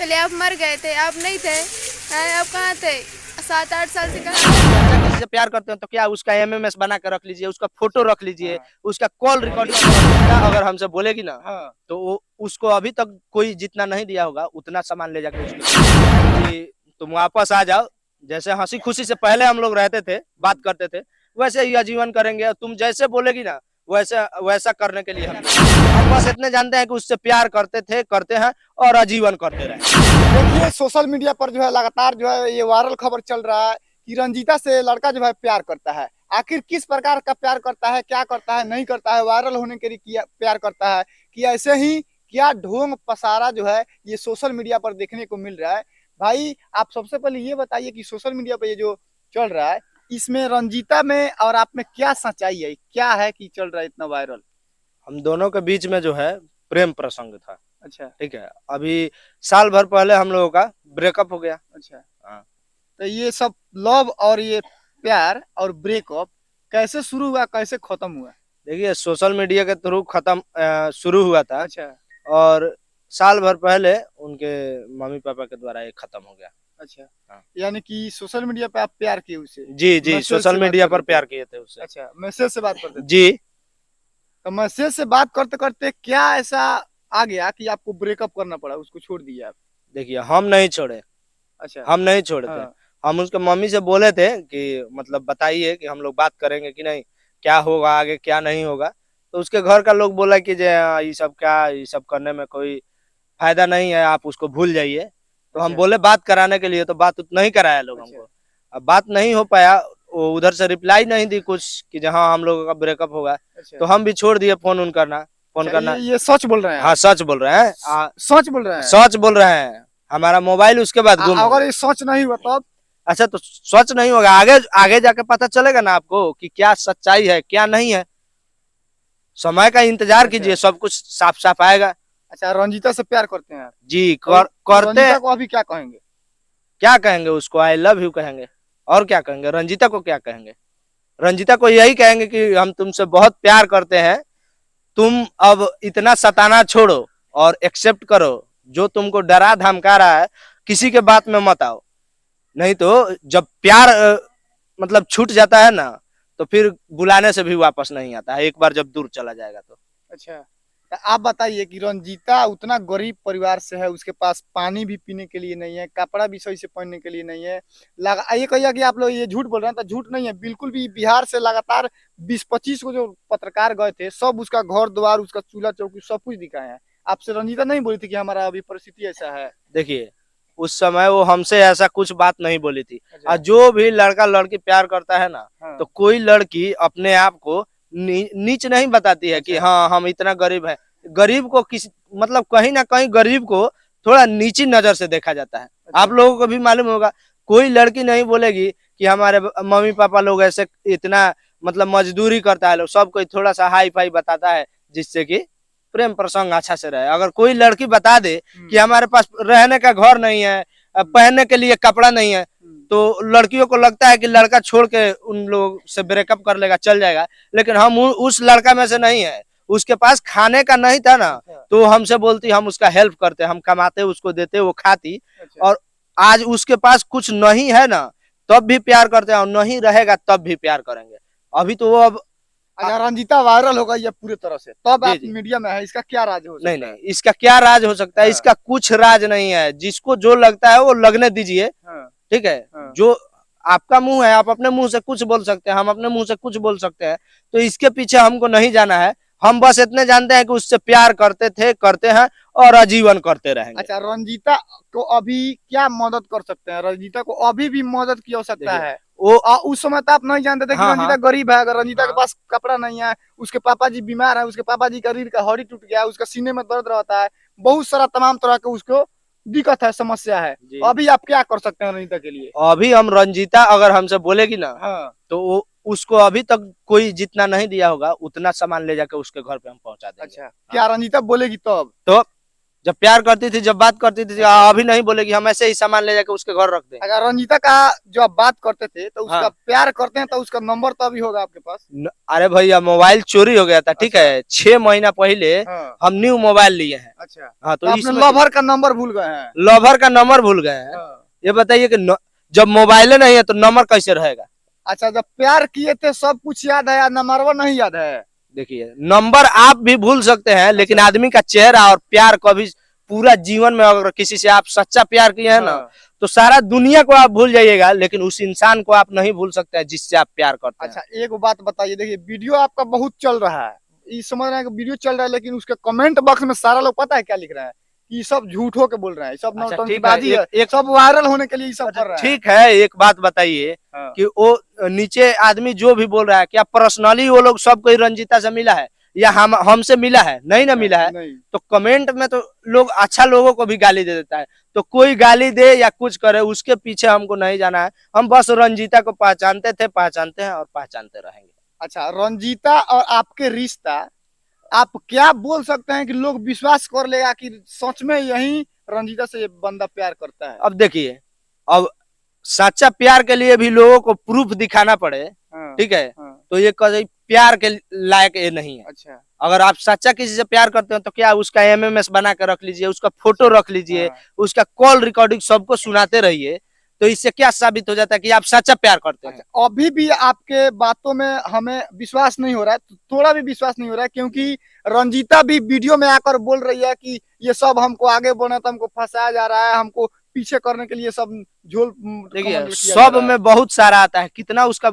पहले आप मर गए थे, आप नहीं थे। आप कहाँ थे? 7-8 साल से कहाँ? किसी से प्यार करते हैं तो क्या उसका एमएमएस बना कर रख लीजिए, उसका फोटो रख लीजिए, हाँ। उसका कॉल रिकॉर्डिंग अगर हमसे बोलेगी ना हाँ। तो वो उसको अभी तक कोई जितना नहीं दिया होगा उतना सामान ले जाके उसके कि तुम वापस आ जाओ। जैसे हंसी खुशी से पहले हम लोग रहते थे, बात करते थे, वैसे ही आजीवन करेंगे। और तुम जैसे बोलेगी ना वैसा वैसा करने के लिए हम बस इतने जानते हैं कि उससे प्यार करते थे, करते हैं और आजीवन करते रहे। देखिए सोशल मीडिया पर जो है लगातार जो है ये वायरल खबर चल रहा है कि रंजीता से लड़का जो है प्यार करता है। आखिर किस प्रकार का प्यार करता है, क्या करता है, नहीं करता है, वायरल होने के लिए किया प्यार करता है कि ऐसे ही क्या ढोंग पसारा जो है ये सोशल मीडिया पर देखने को मिल रहा है। भाई आप सबसे पहले ये बताइए कि सोशल मीडिया पर ये जो चल रहा है इसमें रंजीता में और आप में क्या सच्चाई है, क्या है कि चल रहा है इतना वायरल? हम दोनों के बीच में जो है प्रेम प्रसंग था। अच्छा। ठीक है, अभी साल भर पहले हम लोगों का ब्रेकअप हो गया। अच्छा। हाँ। तो ये सब लव और ये प्यार और ब्रेकअप कैसे शुरू हुआ, कैसे खत्म हुआ? देखिए सोशल मीडिया के थ्रू शुरू हुआ था। अच्छा। और साल भर पहले उनके मम्मी पापा के द्वारा ये खत्म हो गया। अच्छा। हाँ। यानी कि सोशल मीडिया पे आप प्यार किए उसे? जी जी, मैसेज सोशल से बात मीडिया करते पर थे? प्यार किए थे उससे। अच्छा, मैसेज से बात करते थे। जी। तो मैसेज से बात करते करते क्या ऐसा आ गया कि आपको ब्रेकअप करना पड़ा, उसको छोड़ दिया आप? देखिए हम नहीं छोड़े, अच्छा। हम नहीं छोड़े थे। हाँ। हम उसके मम्मी से बोले थे कि मतलब बताइए कि हम लोग बात करेंगे कि नहीं, क्या होगा आगे क्या नहीं होगा। तो उसके घर का लोग बोला कि ये सब क्या, ये सब करने में कोई फायदा नहीं है, आप उसको भूल जाइए। तो हम अच्छा। बोले बात कराने के लिए, तो बात उतना ही कराया लोग अच्छा। हमको। अब बात नहीं हो पाया, वो उधर से रिप्लाई नहीं दी कुछ कि जहाँ हम लोगों का ब्रेकअप होगा। अच्छा। तो हम भी छोड़ दिए फोन उन करना, फोन अच्छा, करना। ये सच बोल रहे हैं हाँ आप? सच बोल रहे हैं। सच बोल रहे हैं? सच बोल रहे हैं। हमारा मोबाइल उसके बाद गुम हो अगर गया। ये सच नहीं हुआ तब? अच्छा तो सच नहीं होगा, आगे आगे जाके पता चलेगा ना आपको कि क्या सच्चाई है क्या नहीं है। समय का इंतजार अच्छा। कीजिए, सब कुछ साफ साफ आएगा। अच्छा, रंजीता से प्यार करते हैं आप? जी तो करते। रंजीता को अभी क्या कहेंगे? क्या कहेंगे उसको? आई लव यू कहेंगे। और क्या कहेंगे? रंजीता को क्या कहेंगे? रंजीता को यही कहेंगे कि हम तुमसे बहुत प्यार करते हैं, तुम अब इतना सताना छोड़ो और एक्सेप्ट करो। जो तुमको डरा धमका रहा है किसी के बात में मत आओ, नहीं तो जब प्यार मतलब छूट जाता है ना तो फिर बुलाने से भी वापस नहीं आता है, एक बार जब दूर चला जाएगा तो। अच्छा, तो आप बताइए कि रंजीता उतना गरीब परिवार से है, उसके पास पानी भी पीने के लिए नहीं है, कपड़ा भी सही से पहनने के लिए नहीं है। लगा ये कहिए कि आप लोग ये झूठ बोल रहे हैं, तो झूठ नहीं है बिल्कुल भी। बिहार से लगातार 20-25 को जो पत्रकार गए थे सब उसका घर द्वार, उसका चूल्हा चौकी सब कुछ दिखाए हैं। आपसे रंजीता नहीं बोली थी कि हमारा अभी परिस्थिति ऐसा है? देखिए उस समय वो हमसे ऐसा कुछ बात नहीं बोली थी। अच्छा। और जो भी लड़का लड़की प्यार करता है ना, हाँ। तो कोई लड़की अपने आप को नीच नहीं बताती है कि अच्छा। हाँ हम इतना गरीब है। गरीब को किसी मतलब कहीं ना कहीं गरीब को थोड़ा नीची नजर से देखा जाता है। अच्छा। आप लोगों को भी मालूम होगा, कोई लड़की नहीं बोलेगी कि हमारे मम्मी पापा लोग ऐसे इतना मतलब मजदूरी करता है, लोग सब कोई थोड़ा सा हाई फाई बताता है जिससे कि प्रेम प्रसंग अच्छा से रहे। अगर कोई लड़की बता दे कि हमारे पास रहने का घर नहीं है, पहनने के लिए कपड़ा नहीं है, तो लड़कियों को लगता है कि लड़का छोड़ के उन लोग से ब्रेकअप कर लेगा, चल जाएगा। लेकिन हम उस लड़का में से नहीं है। उसके पास खाने का नहीं था ना, तो हमसे बोलती हम उसका हेल्प करते, हम कमाते उसको देते, वो खाती। और आज उसके पास कुछ नहीं है ना, तब भी प्यार करते हैं, और नहीं रहेगा तब भी प्यार करेंगे। अभी तो वो अब अच्छा, रंजीता वायरल हो गई है पूरी तरह से, तब जी आप जी। मीडिया में है, इसका क्या राज हो सकता नहीं है? नहीं, इसका क्या राज हो सकता है? हाँ। इसका कुछ राज नहीं है। जिसको जो लगता है वो लगने दीजिए। हाँ। ठीक है। हाँ। जो आपका मुंह है, आप अपने मुंह से कुछ बोल सकते हैं, हम अपने मुंह से कुछ बोल सकते हैं। तो इसके पीछे हमको नहीं जाना है। हम बस इतने जानते हैं कि उससे प्यार करते थे, करते हैं और आजीवन करते रहेंगे। अच्छा, रंजीता को अभी क्या मदद कर सकते हैं? रंजीता को अभी भी मदद की आवश्यकता है। वो उस समय तो आप नहीं जानते थे कि हाँ, रंजीता हाँ। गरीब है। अगर रंजीता के हाँ। पास कपड़ा नहीं है, उसके पापा जी बीमार है, उसके पापा जी का रीढ़ का हड्डी टूट गया है, उसका सीने में दर्द रहता है, बहुत सारा तमाम तरह के उसको दिक्कत है, समस्या है। जी। अभी आप क्या कर सकते हैं रंजीता के लिए? अभी हम रंजीता अगर हमसे बोलेगी ना हाँ। तो वो उसको अभी तक कोई जितना नहीं दिया होगा उतना सामान ले जाके उसके घर पे हम पहुंचा देंगे। अच्छा, क्या रंजीता बोलेगी तब? तो जब प्यार करती थी, जब बात करती थी, अभी नहीं बोलेगी हम ऐसे ही सामान ले जाके उसके घर रख दें। अगर रंजीता का जो आप बात करते थे तो उसका हाँ। प्यार करते हैं तो उसका नंबर तो अभी होगा आपके पास। अरे भैया मोबाइल चोरी हो गया था, ठीक अच्छा। है, 6 महीना पहले हाँ। हम न्यू मोबाइल लिए हैं। अच्छा, हाँ, तो तो आपने इसमें लवर का नंबर भूल गए हैं। लवर का नंबर भूल गए हैं। हाँ। ये बताइए कि जब मोबाइल नहीं है तो नंबर कैसे रहेगा? अच्छा, जब प्यार किए थे सब कुछ याद है या नंबरवा नहीं याद है? देखिए, नंबर आप भी भूल सकते हैं, लेकिन आदमी का चेहरा और प्यार कभी पूरा जीवन में अगर किसी से आप सच्चा प्यार किए हैं ना, हाँ। तो सारा दुनिया को आप भूल जाइएगा, लेकिन उस इंसान को आप नहीं भूल सकते हैं जिससे आप प्यार करते हैं। अच्छा, एक बात बताइए, देखिए वीडियो आपका बहुत चल रहा है, ये समझ रहे हैं कि वीडियो चल रहा है, लेकिन उसके कमेंट बॉक्स में सारा लोग पता है क्या लिख रहे हैं कि ये सब झूठ हो के बोल रहे हैं, ये सब अच्छा, ठीक है, नौटंकीबाजी है, एक सब वायरल होने के लिए ये सब अच्छा, कर रहे हैं। ठीक है, एक बात बताइए हाँ। कि वो नीचे आदमी जो भी बोल रहा है, क्या पर्सनली वो लोग सब कोई रंजीता से मिला है या हम हमसे मिला है? नहीं ना मिला है। नहीं। तो कमेंट में तो लोग अच्छा लोगों को भी गाली दे देता है, तो कोई गाली दे या कुछ करे उसके पीछे हमको नहीं जाना है। हम बस रंजीता को पहचानते थे, पहचानते हैं और पहचानते रहेंगे। अच्छा, रंजीता और आपके रिश्ता, आप क्या बोल सकते हैं कि लोग विश्वास कर लेगा कि सच में यही रंजीता से ये बंदा प्यार करता है? अब देखिए, अब सच्चा प्यार के लिए भी लोगों को प्रूफ दिखाना पड़े, हाँ। ठीक है, हाँ। तो ये कभी प्यार के लायक ये नहीं है। अच्छा। अगर आप सच्चा किसी से प्यार करते हैं तो क्या उसका एमएमएस बना के रख लीजिए, उसका फोटो रख लीजिए, हाँ। उसका कॉल रिकॉर्डिंग सबको सुनाते रहिए, तो इससे क्या साबित हो जाता है कि आप सच्चा प्यार करते हैं। अच्छा, अभी भी आपके बातों में हमें विश्वास नहीं हो रहा है, थोड़ा भी विश्वास नहीं हो रहा है, क्योंकि रंजीता भी वीडियो में आकर बोल रही है कि ये सब हमको आगे बढ़ना था, हमको फंसाया जा रहा है, हमको पीछे करने के लिए सब झोल देखिए, कमंडल किया जा सब रहा है। में बहुत सारा आता है, कितना उसका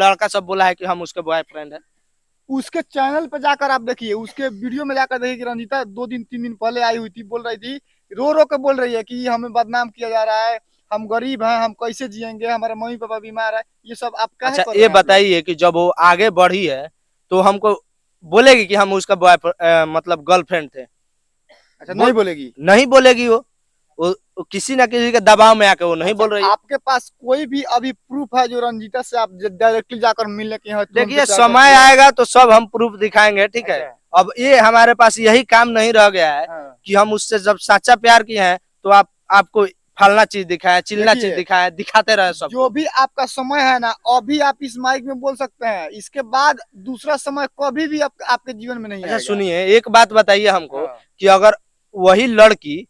लड़का सब बोला है कि हम उसके बॉयफ्रेंड है। उसके चैनल पे जाकर आप देखिए, उसके वीडियो में जाकर देखिए कि रंजीता 2 दिन 3 दिन पहले आई हुई थी, बोल रही थी, रो रो के बोल रही है कि हमें बदनाम किया जा रहा है, हम गरीब हैं, हम कैसे जिएंगे, हमारे मम्मी पापा बीमार है, ये सब आप काहे अच्छा, कर रहे ये हैं आप लोग? बताइए कि जब वो आगे बढ़ी है तो हमको बोलेगी कि हम उसका मतलब गर्लफ्रेंड थे? अच्छा, नहीं बोलेगी? नहीं बोलेगी। वो किसी ना किसी के दबाव में आके वो नहीं बोल रही है। आपके पास कोई भी अभी प्रूफ है जो रंजीता से आप डायरेक्टली जाकर मिलने के यहाँ तुरंत देखिए, प्यार समय करती है? आएगा तो सब हम प्रूफ दिखाएंगे, ठीक है। अच्छा। अब ये हमारे पास यही काम नहीं रह गया है हाँ। कि हम उससे जब सच्चा प्यार किए हैं तो आपको फलना चीज दिखाए, चिल्ला देखिए, चीज दिखाए, दिखाते रहे सब। जो भी आपका समय है ना, अभी आप इस माइक में बोल सकते हैं, इसके बाद दूसरा समय कभी भी आपके जीवन में नहीं अच्छा आएगा। सुनिए, एक बात बताइए हमको हाँ। कि अगर वही लड़की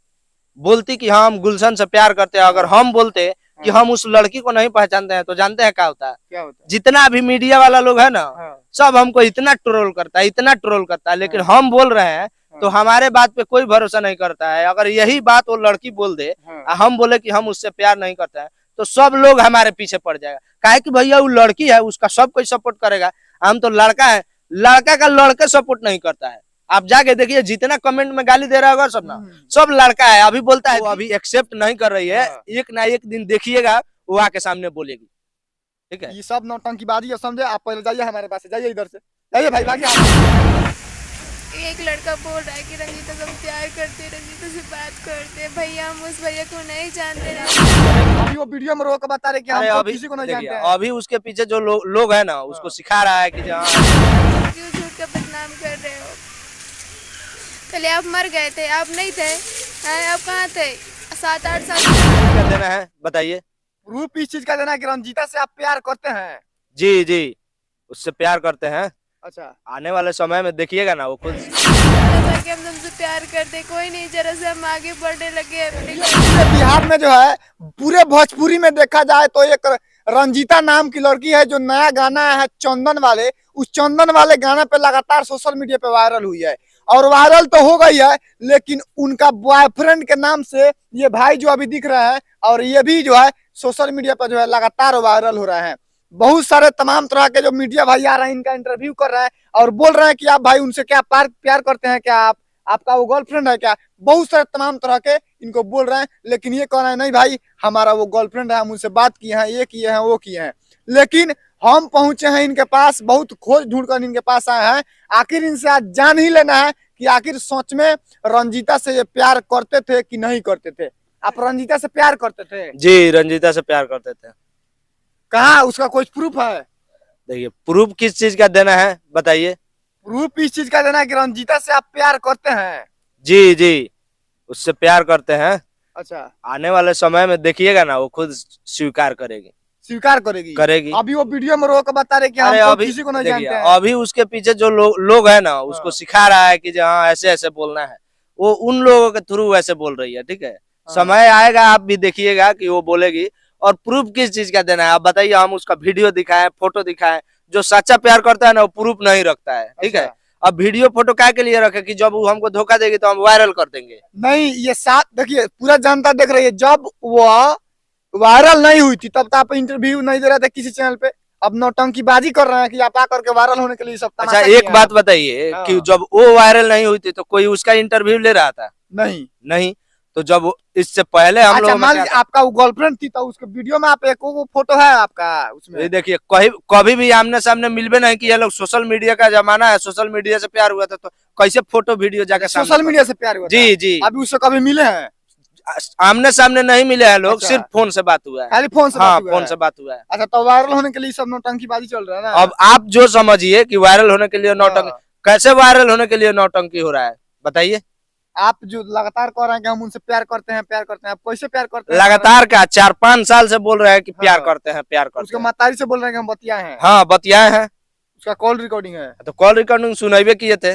बोलती कि हाँ हम गुलशन से प्यार करते हैं, अगर हम बोलते कि हम उस लड़की को नहीं पहचानते हैं, तो जानते हैं क्या होता है? क्या होता है? जितना भी मीडिया वाला लोग है ना, हाँ। सब हमको इतना ट्रोल करता है, इतना ट्रोल करता है, लेकिन हम बोल रहे हैं तो हमारे बात पे कोई भरोसा नहीं करता है। अगर यही बात वो लड़की बोल दे, हाँ। हम बोले कि हम उससे प्यार नहीं करते हैं, तो सब लोग हमारे पीछे पड़ जाएगा। काहे कि भैया वो लड़की है, उसका सब कोई सपोर्ट करेगा, हम तो लड़का है, लड़का का लड़के सपोर्ट नहीं करता है। आप जाके देखिए, जितना कमेंट में गाली दे रहा होगा सब ना, सब लड़का है। अभी बोलता है, वो अभी एक्सेप्ट नहीं कर रही है, एक ना एक दिन देखिएगा वो आके सामने बोलेगी, ठीक है। ये सब नौटंकीबाजी है, समझे? आप पहले जाइए हमारे पास से, जाइए इधर से, जाइए भाई, भागिए। एक लड़का बोल रहा है कि रंजीता से हम प्यार करते, रंजीता से बात करते, भैया हम उस भैया को नहीं जानते ना। अभी वो वीडियो में रो के बता रहे कि अरे हम अभी किसी को नहीं देखिए, जानते हैं। अभी उसके पीछे जो लोग है ना, उसको सिखा रहा है कि जहाँ क्यों झूठ का बदनाम कर रहे हो? पहले आप मर गए थे, आप नहीं थे, हैं? आप कहाँ थे 7-8 साल? क्या देना है बताइए। प्रूफ इस चीज का देना है कि रंजीता से आप प्यार करते हैं। जी जी, उससे प्यार करते हैं। अच्छा। आने वाले समय में देखिएगा ना वो खुद। कि हम तुमसे प्यार करते, कोई नहीं, जरा से हम आगे बढ़ने लगे अपने पूरे बिहार में जो है, पूरे भोजपुरी में देखा जाए तो एक रंजीता नाम की लड़की है जो नया गाना है चंदन वाले, उस चंदन वाले गाना पे लगातार सोशल मीडिया पे वायरल हुई है, और वायरल तो हो गई है, लेकिन उनका बॉयफ्रेंड के नाम से ये भाई जो अभी दिख रहे हैं, और ये भी जो है सोशल मीडिया पर जो है लगातार वायरल हो रहे हैं। बहुत सारे तमाम तरह के जो मीडिया भाई आ रहे हैं, इनका इंटरव्यू कर रहे हैं और बोल रहे हैं कि आप भाई उनसे क्या प्यार करते हैं, क्या आपका वो गर्लफ्रेंड है क्या? बहुत सारे तमाम तरह के इनको बोल रहे हैं, लेकिन ये कह रहे हैं नहीं भाई, हमारा वो गर्लफ्रेंड है, हम उनसे बात किए हैं, ये किए हैं, वो किए हैं। लेकिन हम पहुंचे हैं इनके पास, बहुत खोज ढूंढ कर इनके पास आए हैं। आखिर इनसे आज जान ही लेना है कि आखिर सच में रंजीता से ये प्यार करते थे कि नहीं करते थे। आप रंजीता से प्यार करते थे? जी, रंजीता से प्यार करते थे। कहाँ उसका कोई प्रूफ है? देखिए, प्रूफ किस चीज का देना है बताइए। प्रूफ इस चीज का देना है कि रंजीता से आप प्यार करते हैं। जी जी, उससे प्यार करते हैं। अच्छा, आने वाले समय में देखिएगा ना, वो खुद स्वीकार करेगी। स्वीकार करेगी? करेगी। अभी वो वीडियो में रो के बता रहे कि हम अरे तो अभी किसी को नहीं देखिए, जानते हैं। अभी उसके पीछे जो लोग है ना, उसको हाँ। सिखा रहा है कि हाँ ऐसे ऐसे बोलना है, वो उन लोगों के थ्रू वैसे बोल रही है। ठीक है, हाँ। समय आएगा आप भी देखिएगा कि वो बोलेगी। और प्रूफ किस चीज का देना है आप बताइए? हम उसका वीडियो दिखाएं, फोटो दिखाएं? जो सच्चा प्यार करता है ना, वो प्रूफ नहीं रखता है। ठीक है, अच्छा। अब वीडियो फोटो काय के लिए रखे कि जब वो हमको धोखा देगी तो हम वायरल कर देंगे? नहीं, ये साथ देखिए, पूरा जनता देख रही है। जब वो वायरल नहीं हुई थी तब तो आप इंटरव्यू नहीं दे रहे थे किसी चैनल पे। अब नौटंकीबाजी कर रहे हैं कि आप आकर के वायरल होने के लिए सब अच्छा तमाशा एक किए हैं बात आप। बताइए हाँ। कि जब वो वायरल नहीं हुई थी तो कोई उसका इंटरव्यू ले रहा था? नहीं। नहीं। तो जब इससे पहले हम अच्छा, लोग मान लीजिए आपका वो गर्लफ्रेंड थी तो उसके वीडियो में आप एक वो फोटो है आपका उसमें? ये देखिए, कभी भी आमने सामने मिलबे नहीं किया लोग। सोशल मीडिया का जमाना है, सोशल मीडिया से प्यार हुआ था तो कैसे फोटो वीडियो जाके सामने सोशल मीडिया से प्यार हुआ था? जी जी, अभी उससे कभी मिले हैं? आमने सामने नहीं मिले हैं लोग। अच्छा। सिर्फ फोन से बात हुआ है। खाली फोन से हाँ, बात हुआ फोन है? से बात हुआ है। अच्छा, तो वायरल होने के लिए सब नौटंकीबाजी चल रहा है ना? अब आप जो समझिए कि वायरल होने के लिए नौटंकी, हाँ। कैसे वायरल होने के लिए नौटंकी हो रहा है बताइए? आप जो लगातार कह रहे हैं कि हम उनसे प्यार करते हैं, प्यार करते हैं, आप कैसे प्यार करते हैं? लगातार का 4-5 साल से बोल रहे हैं कि प्यार हाँ। करते हैं, प्यार करते उसके हैं। मातारी से बोल रहे हैं कि हम बतियाए हैं। हाँ, बतियाए हैं। उसका कॉल रिकॉर्डिंग है, तो कॉल रिकॉर्डिंग सुनाइबे किए थे,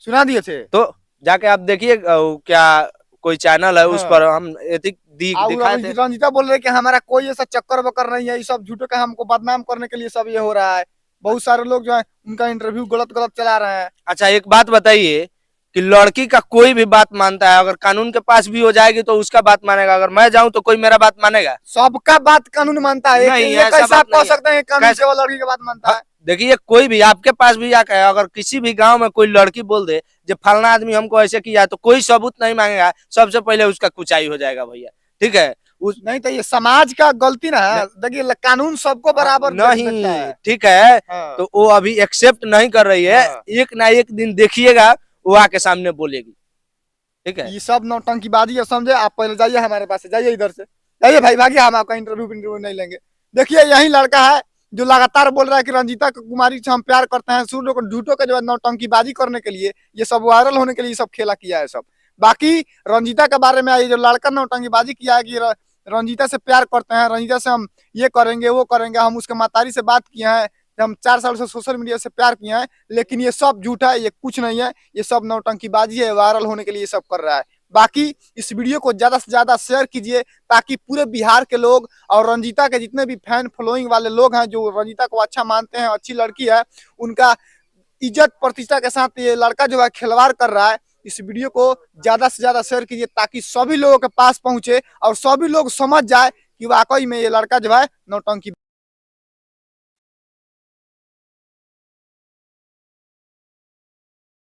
सुना दिए थे। तो जाके आप देखिए क्या कोई चैनल है उस हाँ। पर हम दिखाए थे। रंजीता बोल रहे कि हमारा कोई ऐसा चक्कर वक्कर नहीं है, ये सब झूठे का हमको बदनाम करने के लिए सब ये हो रहा है। बहुत सारे लोग जो है उनका इंटरव्यू गलत गलत चला रहे हैं। अच्छा एक बात बताइए कि लड़की का कोई भी बात मानता है, अगर कानून के पास भी हो जाएगी तो उसका बात मानेगा, अगर मैं जाऊं तो कोई मेरा बात मानेगा? सबका बात कानून मानता है। नहीं, ये ऐसा कैसे बात आप कह नहीं है। सकते हैं कानून कैसे? केवल लड़की की बात मानता है? देखिए, कोई भी आपके पास भी आके अगर किसी भी गांव में कोई लड़की बोल दे जो फलना आदमी हमको ऐसे किया, तो कोई सबूत नहीं मांगेगा, सबसे पहले उसका कुचाई हो जाएगा भैया। ठीक है, नहीं तो ये समाज का गलती ना है। देखिए, कानून सबको बराबर नहीं, देखता है। ठीक है, हाँ। तो वो अभी एक्सेप्ट नहीं कर रही है। हाँ। एक ना एक दिन देखिएगा वो आके सामने बोलेगी। ठीक है, ये सब नौटंकीबाजी है, समझे? आप पहले जाइए हमारे पास से, जाइए इधर से, जाइए भाई, भागिए, हम आपका इंटरव्यू नहीं लेंगे। देखिए, यही लड़का है जो लगातार बोल रहा है कि रंजीता कुमारी से हम प्यार करते हैं। सूर्य को झूठों के जो है नौटंकीबाजी करने के लिए, ये सब वायरल होने के लिए सब खेला किया है सब। बाकी रंजीता के बारे में ये जो लड़का नौटंकीबाजी किया है कि रंजीता से प्यार करते हैं, रंजीता से हम ये करेंगे वो करेंगे, हम उसके मातारी से बात किए हैं, हम 4 साल से सोशल मीडिया से प्यार किए हैं, लेकिन ये सब झूठा है, ये कुछ नहीं है, ये सब नौटंकीबाजी है, वायरल होने के लिए ये सब कर रहा है। बाकी इस वीडियो को ज्यादा से ज्यादा शेयर कीजिए ताकि पूरे बिहार के लोग और रंजीता के जितने भी फैन फॉलोइंग वाले लोग हैं जो रंजीता को अच्छा मानते हैं, अच्छी लड़की है, उनका इज्जत प्रतिष्ठा के साथ ये लड़का जो है खिलवाड़ कर रहा है। इस वीडियो को ज्यादा से ज्यादा शेयर कीजिए ताकि सभी लोगों के पास पहुंचे और सभी लोग समझ जाए कि वाकई में ये लड़का जो है नौटंकी